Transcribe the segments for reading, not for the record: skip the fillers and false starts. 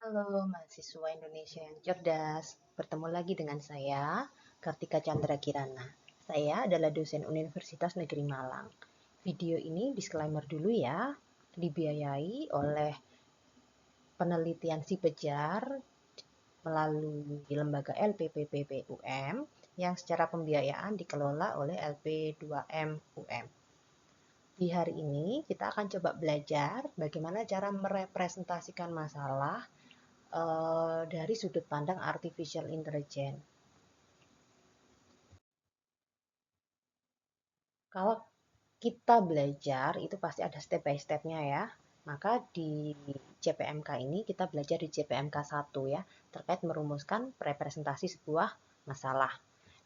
Halo mahasiswa Indonesia yang cerdas, bertemu lagi dengan saya, Kartika Chandra Kirana. Saya adalah dosen Universitas Negeri Malang. Video ini disclaimer dulu ya, dibiayai oleh penelitian Si Pejar melalui lembaga LPPPPUM yang secara pembiayaan dikelola oleh LP2M UM. Di hari ini kita akan coba belajar bagaimana cara merepresentasikan masalah dari sudut pandang artificial intelligence. Kalau kita belajar itu pasti ada step by step-nya ya. Maka di JPMK ini kita belajar di JPMK 1 ya, terkait merumuskan representasi sebuah masalah.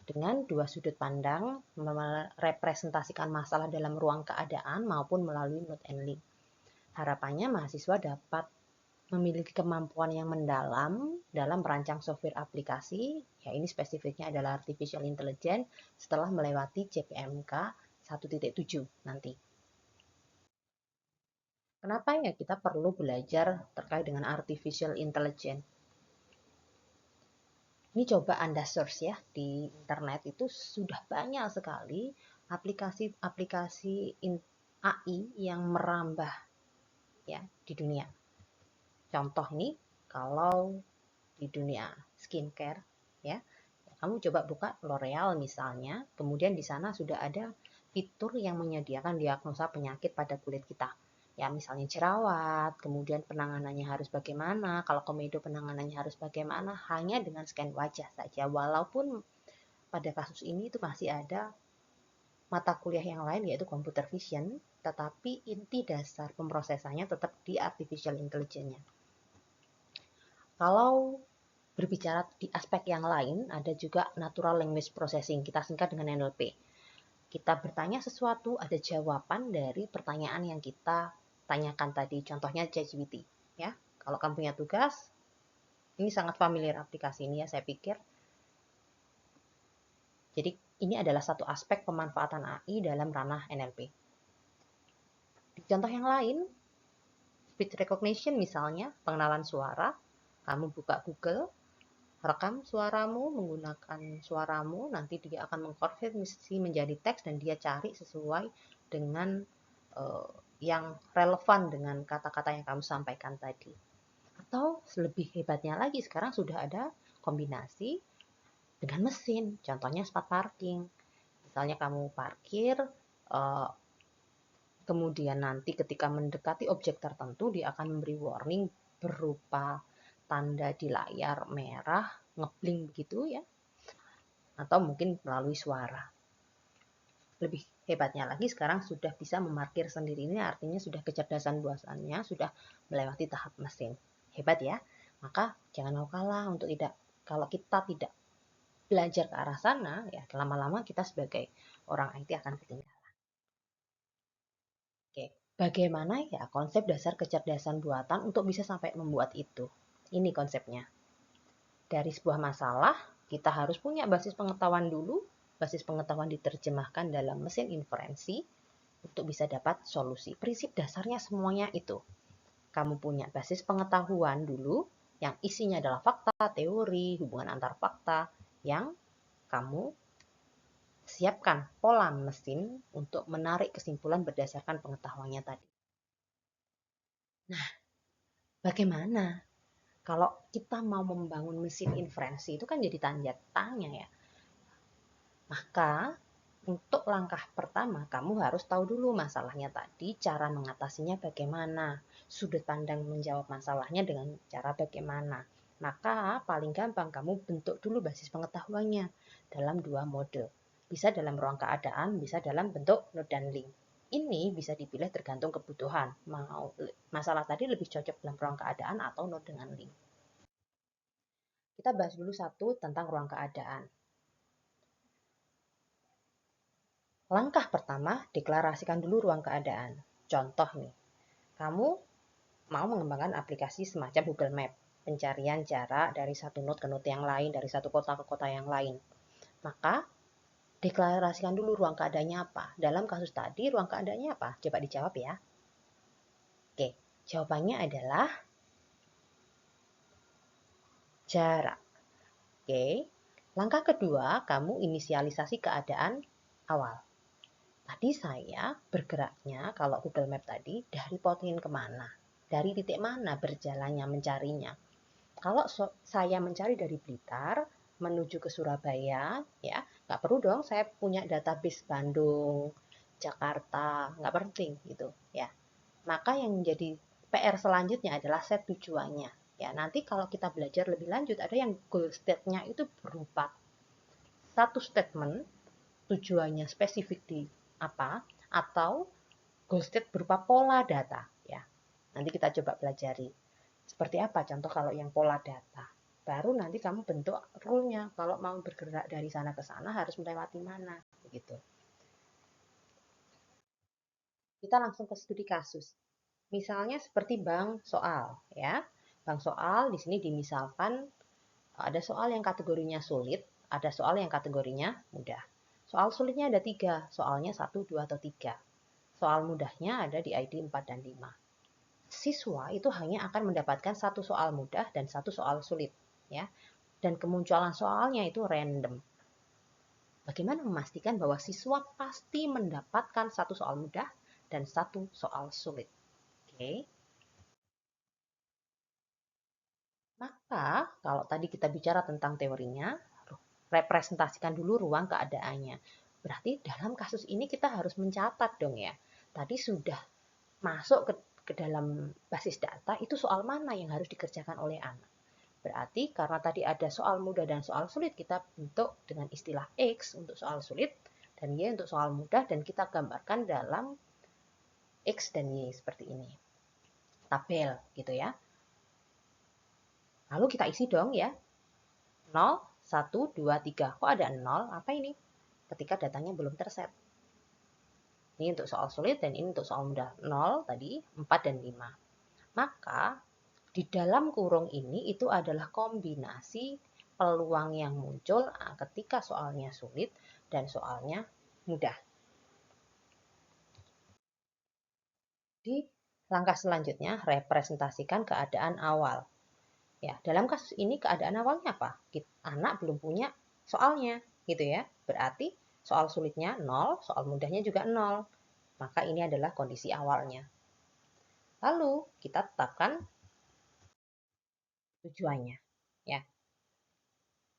Dengan dua sudut pandang merepresentasikan masalah dalam ruang keadaan maupun melalui note and link. Harapannya mahasiswa dapat memiliki kemampuan yang mendalam dalam merancang software aplikasi, ya ini spesifiknya adalah artificial intelligence setelah melewati JPMK 1.7 nanti. Kenapa ya kita perlu belajar terkait dengan artificial intelligence? Ini coba Anda search ya di internet itu sudah banyak sekali aplikasi-aplikasi AI yang merambah ya di dunia. Contoh nih, kalau di dunia skincare ya, kamu coba buka L'Oreal misalnya, kemudian di sana sudah ada fitur yang menyediakan diagnosa penyakit pada kulit kita. Ya, misalnya jerawat, kemudian penanganannya harus bagaimana, kalau komedo penanganannya harus bagaimana, hanya dengan scan wajah saja. Walaupun pada kasus ini itu masih ada mata kuliah yang lain yaitu computer vision, tetapi inti dasar pemrosesannya tetap di artificial intelligence-nya. Kalau berbicara di aspek yang lain, ada juga natural language processing, kita singkat dengan NLP. Kita bertanya sesuatu, ada jawaban dari pertanyaan yang kita tanyakan tadi, contohnya ChatGPT. Ya, kalau kamu punya tugas, ini sangat familiar aplikasi ini ya, saya pikir. Jadi ini adalah satu aspek pemanfaatan AI dalam ranah NLP. Di contoh yang lain, speech recognition misalnya, pengenalan suara, kamu buka Google, rekam suaramu menggunakan suaramu, nanti dia akan mengkonversi menjadi teks dan dia cari sesuai dengan yang relevan dengan kata-kata yang kamu sampaikan tadi. Atau lebih hebatnya lagi, sekarang sudah ada kombinasi dengan mesin, contohnya smart parking. Misalnya kamu parkir, kemudian nanti ketika mendekati objek tertentu, dia akan memberi warning berupa tanda di layar merah, ngebling begitu ya, atau mungkin melalui suara. Lebih hebatnya lagi sekarang sudah bisa memarkir sendiri, ini artinya sudah kecerdasan buatannya sudah melewati tahap mesin. Hebat ya. Maka jangan mau kalah untuk tidak, kalau kita tidak belajar ke arah sana ya lama-lama kita sebagai orang IT akan ketinggalan. Oke, bagaimana ya konsep dasar kecerdasan buatan untuk bisa sampai membuat itu? Ini konsepnya. Dari sebuah masalah, kita harus punya basis pengetahuan dulu. Basis pengetahuan diterjemahkan dalam mesin inferensi untuk bisa dapat solusi. Prinsip dasarnya semuanya itu. Kamu punya basis pengetahuan dulu yang isinya adalah fakta, teori, hubungan antar fakta yang kamu siapkan pola mesin untuk menarik kesimpulan berdasarkan pengetahuannya tadi. Nah, bagaimana kalau kita mau membangun mesin inferensi itu kan jadi tanda tanya ya. Maka untuk langkah pertama kamu harus tahu dulu masalahnya tadi, cara mengatasinya bagaimana, sudut pandang menjawab masalahnya dengan cara bagaimana. Maka paling gampang kamu bentuk dulu basis pengetahuannya dalam dua mode. Bisa dalam ruang keadaan, bisa dalam bentuk node dan link. Ini bisa dipilih tergantung kebutuhan. Mau masalah tadi lebih cocok dalam ruang keadaan atau node dengan link. Kita bahas dulu satu tentang ruang keadaan. Langkah pertama, deklarasikan dulu ruang keadaan. Contoh nih, kamu mau mengembangkan aplikasi semacam Google Map, pencarian jarak dari satu node ke node yang lain, dari satu kota ke kota yang lain. Maka, deklarasikan dulu ruang keadaannya apa. Dalam kasus tadi, ruang keadaannya apa? Coba dijawab ya. Oke, jawabannya adalah jarak. Oke. Langkah kedua, kamu inisialisasi keadaan awal. Tadi saya bergeraknya, kalau Google Map tadi, dari Potin kemana? Dari titik mana berjalannya mencarinya? Kalau saya mencari dari Blitar menuju ke Surabaya, ya nggak perlu dong saya punya database Bandung, Jakarta, nggak penting gitu, ya. Maka yang menjadi PR selanjutnya adalah set tujuannya. Ya, nanti kalau kita belajar lebih lanjut, ada yang goal state-nya itu berupa satu statement, tujuannya spesifik di apa, atau goal state berupa pola data. Ya, nanti kita coba pelajari. Seperti apa contoh kalau yang pola data. Baru nanti kamu bentuk rule-nya. Kalau mau bergerak dari sana ke sana harus melewati mana. Begitu. Kita langsung ke studi kasus. Misalnya seperti bank soal, ya. Bank soal di sini dimisalkan ada soal yang kategorinya sulit, ada soal yang kategorinya mudah. Soal sulitnya ada 3, soalnya 1, 2, atau 3. Soal mudahnya ada di ID 4 dan 5. Siswa itu hanya akan mendapatkan satu soal mudah dan satu soal sulit, ya. Dan kemunculan soalnya itu random. Bagaimana memastikan bahwa siswa pasti mendapatkan satu soal mudah dan satu soal sulit? Oke. Maka, kalau tadi kita bicara tentang teorinya, representasikan dulu ruang keadaannya. Berarti dalam kasus ini kita harus mencatat dong ya. Tadi sudah masuk ke dalam basis data, itu soal mana yang harus dikerjakan oleh anak. Berarti karena tadi ada soal mudah dan soal sulit, kita bentuk dengan istilah X untuk soal sulit dan Y untuk soal mudah, dan kita gambarkan dalam X dan Y seperti ini. Tabel gitu ya. Lalu kita isi dong ya. 0, 1, 2, 3. Kok ada 0? Apa ini? Ketika datanya belum terset. Ini untuk soal sulit dan ini untuk soal mudah. 0 tadi, 4 dan 5. Maka di dalam kurung ini itu adalah kombinasi peluang yang muncul ketika soalnya sulit dan soalnya mudah. Di langkah selanjutnya, representasikan keadaan awal. Ya, dalam kasus ini keadaan awalnya apa? Anak belum punya soalnya, gitu ya. Berarti soal sulitnya 0, soal mudahnya juga 0. Maka ini adalah kondisi awalnya. Lalu kita tetapkan tujuannya, ya.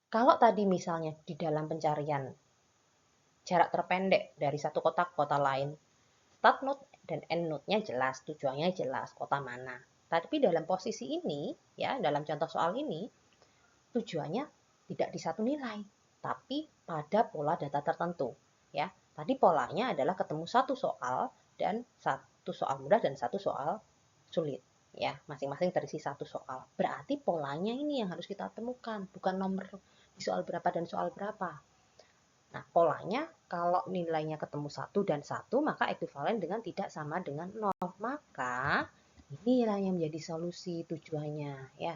Kalau tadi misalnya di dalam pencarian jarak terpendek dari satu kota ke kota lain, start node dan end node-nya jelas, tujuannya jelas, kota mana. Tapi dalam posisi ini, ya, dalam contoh soal ini, tujuannya tidak di satu nilai, tapi pada pola data tertentu. Ya, tadi polanya adalah ketemu satu soal dan satu soal mudah dan satu soal sulit. Ya, masing-masing terisi satu soal. Berarti polanya ini yang harus kita temukan, bukan nomor di soal berapa dan soal berapa. Nah, polanya kalau nilainya ketemu 1 dan 1, maka ekuivalen dengan tidak sama dengan 0. Maka inilah yang menjadi solusi tujuannya, ya.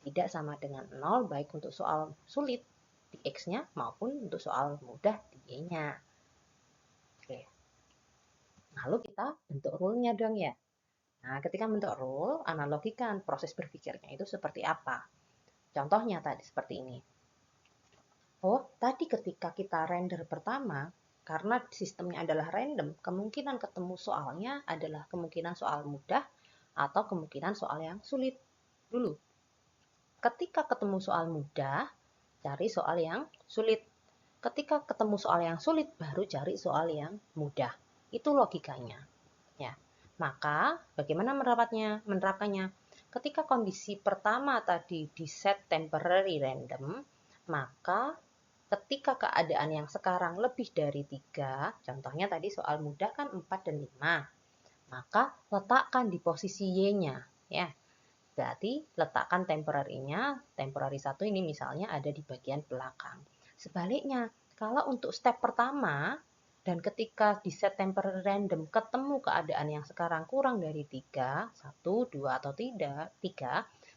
Tidak sama dengan 0 baik untuk soal sulit di X-nya maupun untuk soal mudah di Y-nya. Oke. Lalu kita bentuk rule-nya dong ya. Nah, ketika bentuk rule, analogikan proses berpikirnya itu seperti apa. Contohnya tadi seperti ini. Oh, tadi ketika kita render pertama, karena sistemnya adalah random, kemungkinan ketemu soalnya adalah kemungkinan soal mudah atau kemungkinan soal yang sulit dulu. Ketika ketemu soal mudah, cari soal yang sulit. Ketika ketemu soal yang sulit, baru cari soal yang mudah. Itu logikanya. Ya. Maka, bagaimana menerapkannya? Ketika kondisi pertama tadi di set temporary random, maka ketika keadaan yang sekarang lebih dari 3, contohnya tadi soal mudah kan 4 dan 5, maka letakkan di posisi Y-nya. Ya. Berarti letakkan temporary-nya, temporary 1 ini misalnya ada di bagian belakang. Sebaliknya, kalau untuk step pertama, dan ketika di set temporary random ketemu keadaan yang sekarang kurang dari 3, 1, 2, atau 3,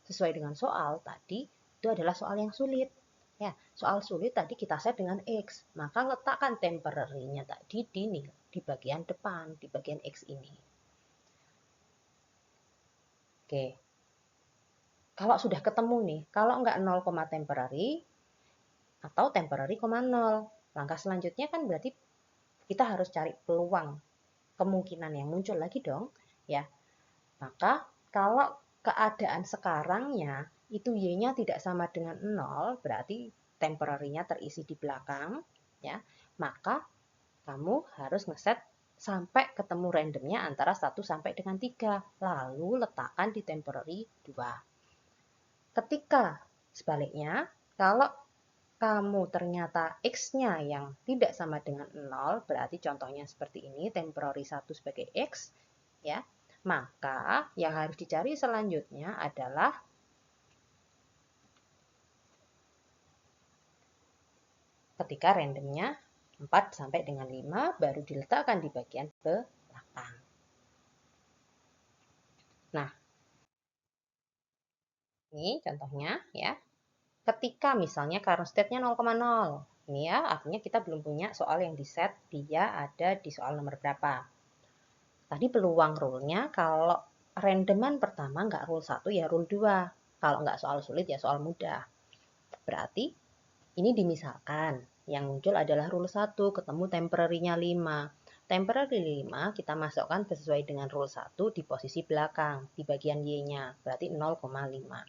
sesuai dengan soal tadi, itu adalah soal yang sulit. Ya, soal sulit tadi kita set dengan X, maka letakkan temporary-nya tadi di bagian depan, di bagian X ini. Oke. Kalau sudah ketemu nih, kalau nggak 0, temporary atau temporary, 0. Langkah selanjutnya kan berarti kita harus cari peluang, kemungkinan yang muncul lagi dong, ya. Maka kalau keadaan sekarangnya itu y-nya tidak sama dengan 0, berarti temporary-nya terisi di belakang, ya. Maka kamu harus ngeset sampai ketemu randomnya antara 1 sampai dengan 3. Lalu letakkan di temporary 2. Ketika sebaliknya, kalau kamu ternyata X-nya yang tidak sama dengan 0, berarti contohnya seperti ini, temporary 1 sebagai X, ya, maka yang harus dicari selanjutnya adalah ketika randomnya 4 sampai dengan 5, baru diletakkan di bagian belakang. Nah, ini contohnya ya. Ketika misalnya current state-nya 0,0. Ini ya, artinya kita belum punya soal yang di-set, dia ada di soal nomor berapa. Tadi peluang rule-nya, kalau randoman pertama nggak rule 1, ya rule 2. Kalau nggak soal sulit, ya soal mudah. Berarti ini dimisalkan. Yang muncul adalah rule 1, ketemu temporary-nya 5. Temporary 5 kita masukkan sesuai dengan rule 1 di posisi belakang, di bagian Y-nya. Berarti 0,5.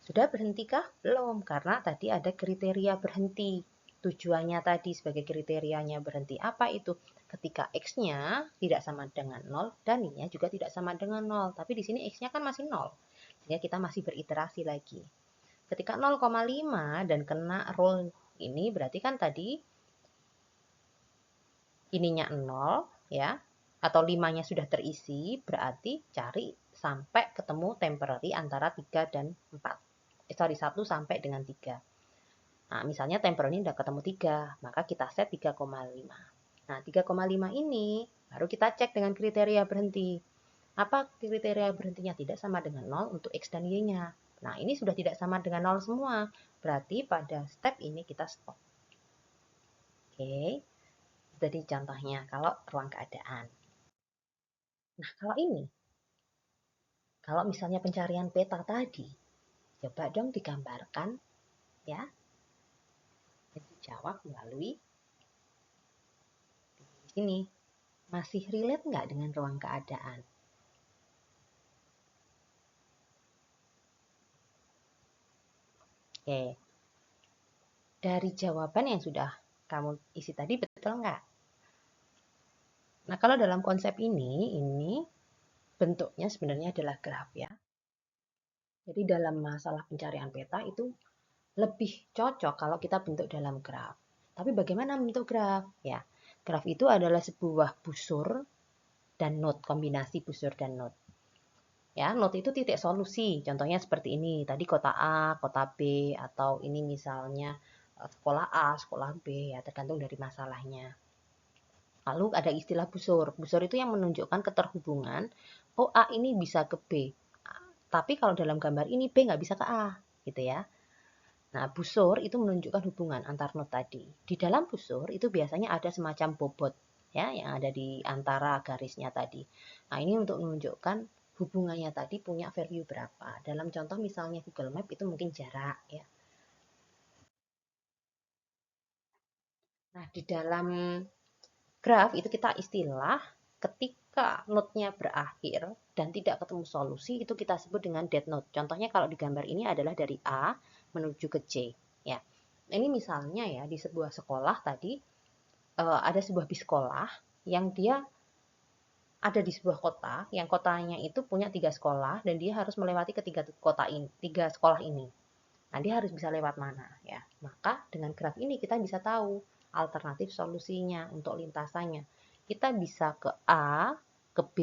Sudah berhentikah? Belum, karena tadi ada kriteria berhenti. Tujuannya tadi sebagai kriterianya berhenti apa itu? Ketika X-nya tidak sama dengan 0 dan Y-nya juga tidak sama dengan 0. Tapi di sini X-nya kan masih 0. Sehingga kita masih beriterasi lagi. Ketika 0,5 dan kena rule ini berarti kan tadi ininya 0 ya, atau 5-nya sudah terisi, berarti cari sampai ketemu temporary antara 3 dan 4. 1 sampai dengan 3. Nah, misalnya temporary udah ketemu 3, maka kita set 3,5. Nah, 3,5 ini baru kita cek dengan kriteria berhenti. Apa kriteria berhentinya? Tidak sama dengan 0 untuk X dan Y-nya. Nah, ini sudah tidak sama dengan 0 semua. Berarti pada step ini kita stop. Oke, jadi contohnya kalau ruang keadaan. Nah, kalau misalnya pencarian peta tadi, coba dong digambarkan ya, dan dijawab melalui di sini. Masih relate nggak dengan ruang keadaan? Oke, dari jawaban yang sudah kamu isi tadi betul nggak? Nah, kalau dalam konsep ini bentuknya sebenarnya adalah graf ya. Jadi dalam masalah pencarian peta itu lebih cocok kalau kita bentuk dalam graf. Tapi bagaimana bentuk graf? Ya, graf itu adalah sebuah busur dan node, kombinasi busur dan node. Ya, node itu titik solusi. Contohnya seperti ini. Tadi kota A, kota B, atau ini misalnya sekolah A, sekolah B, ya tergantung dari masalahnya. Lalu ada istilah busur. Busur itu yang menunjukkan keterhubungan. Oh, A ini bisa ke B. Tapi kalau dalam gambar ini B nggak bisa ke A, gitu ya. Nah, busur itu menunjukkan hubungan antar node tadi. Di dalam busur itu biasanya ada semacam bobot ya yang ada di antara garisnya tadi. Nah, ini untuk menunjukkan hubungannya tadi punya value berapa. Dalam contoh misalnya Google Map itu mungkin jarak ya. Nah, di dalam graf itu kita istilah ketika node-nya berakhir dan tidak ketemu solusi itu kita sebut dengan dead node. Contohnya kalau di gambar ini adalah dari A menuju ke C ya. Ini misalnya ya di sebuah sekolah tadi ada sebuah bis sekolah yang dia ada di sebuah kota, yang kotanya itu punya 3 sekolah dan dia harus melewati ketiga kota ini, 3 sekolah ini. Nah, dia harus bisa lewat mana ya. Maka dengan graf ini kita bisa tahu alternatif solusinya untuk lintasannya. Kita bisa ke A, ke B,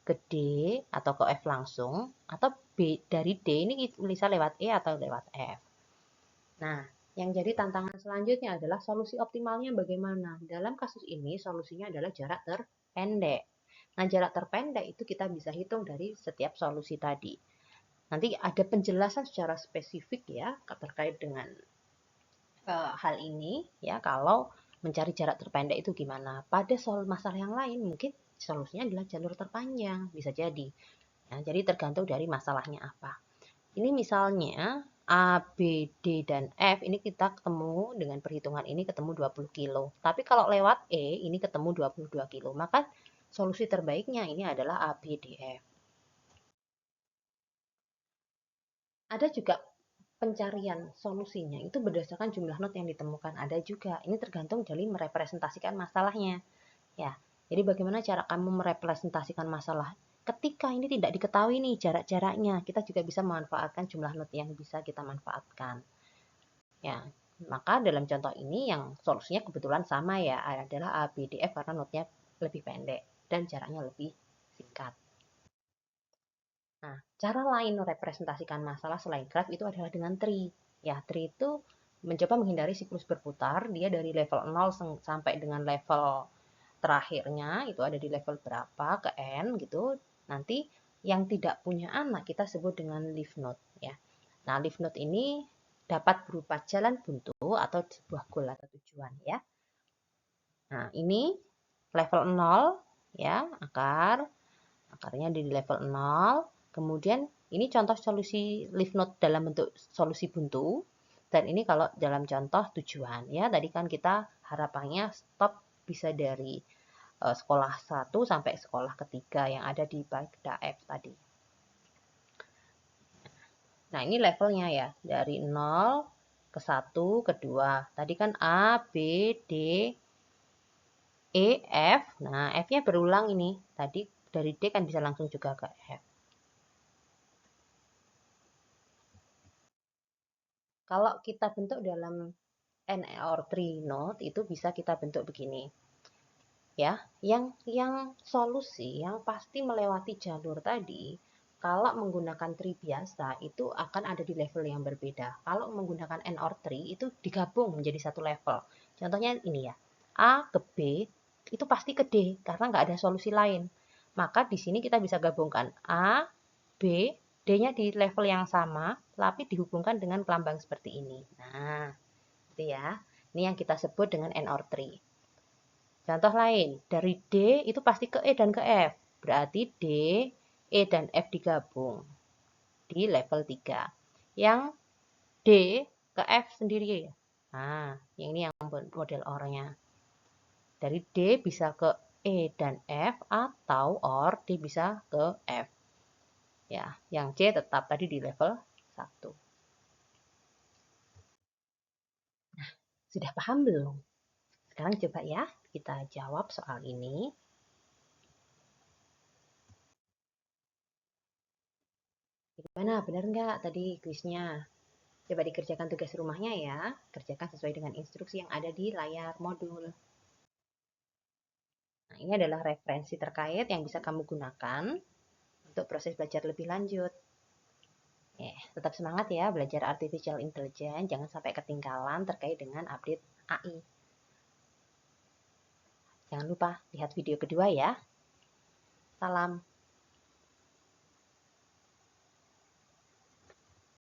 ke D, atau ke F langsung, atau B dari D ini bisa lewat E atau lewat F. Nah, yang jadi tantangan selanjutnya adalah solusi optimalnya bagaimana. Dalam kasus ini, solusinya adalah jarak terpendek. Nah, jarak terpendek itu kita bisa hitung dari setiap solusi tadi. Nanti ada penjelasan secara spesifik ya terkait dengan hal ini ya, kalau mencari jarak terpendek itu gimana. Pada soal masalah yang lain mungkin solusinya adalah jalur terpanjang, bisa jadi. Ya, jadi tergantung dari masalahnya apa. Ini misalnya A, B, D, dan F ini kita ketemu dengan perhitungan ini ketemu 20 kilo. Tapi kalau lewat E ini ketemu 22 kilo. Maka solusi terbaiknya ini adalah A, B, D, F. Ada juga pencarian solusinya itu berdasarkan jumlah not yang ditemukan. Ada juga. Ini tergantung dari merepresentasikan masalahnya. Ya, jadi bagaimana cara kamu merepresentasikan masalah? Ketika ini tidak diketahui nih jarak-jaraknya, kita juga bisa memanfaatkan jumlah not yang bisa kita manfaatkan. Ya, maka dalam contoh ini yang solusinya kebetulan sama ya, adalah A, B, D, F karena notnya lebih pendek dan jaraknya lebih singkat. Nah, cara lain merepresentasikan masalah selain graf itu adalah dengan tree. Ya, tree itu mencoba menghindari siklus berputar, dia dari level 0 sampai dengan level terakhirnya, itu ada di level berapa ke N gitu. Nanti yang tidak punya anak kita sebut dengan leaf node ya. Nah, leaf node ini dapat berupa jalan buntu atau sebuah goal atau tujuan ya. Nah, ini level 0 ya, akarnya di level 0. Kemudian ini contoh solusi leaf node dalam bentuk solusi buntu. Dan ini kalau dalam contoh tujuan ya. Tadi kan kita harapannya stop bisa dari sekolah 1 sampai sekolah ketiga yang ada di Bagda F tadi. Nah, ini levelnya ya. Dari 0 ke 1, ke 2. Tadi kan A, B, D, E, F. Nah, F-nya berulang ini. Tadi dari D kan bisa langsung juga ke F. Kalau kita bentuk dalam N or 3 node itu bisa kita bentuk begini. Ya, yang solusi yang pasti melewati jalur tadi kalau menggunakan tree biasa itu akan ada di level yang berbeda. Kalau menggunakan N or tree itu digabung menjadi satu level. Contohnya ini ya. A ke B itu pasti ke D karena nggak ada solusi lain. Maka di sini kita bisa gabungkan A, B, D-nya di level yang sama, tapi dihubungkan dengan kelambang seperti ini. Nah, itu ya. Ini yang kita sebut dengan N or tree. Contoh lain, dari D itu pasti ke E dan ke F. Berarti D, E, dan F digabung di level 3. Yang D ke F sendiri. Nah, yang ini yang model OR-nya. Dari D bisa ke E dan F atau OR D bisa ke F. Ya, yang C tetap tadi di level 1. Nah, sudah paham belum? Sekarang coba ya kita jawab soal ini. Gimana, benar nggak tadi kuisnya? Coba dikerjakan tugas rumahnya ya. Kerjakan sesuai dengan instruksi yang ada di layar modul. Nah, ini adalah referensi terkait yang bisa kamu gunakan untuk proses belajar lebih lanjut. Tetap semangat ya belajar artificial intelligence. Jangan sampai ketinggalan terkait dengan update AI. Jangan lupa lihat video kedua ya. Salam.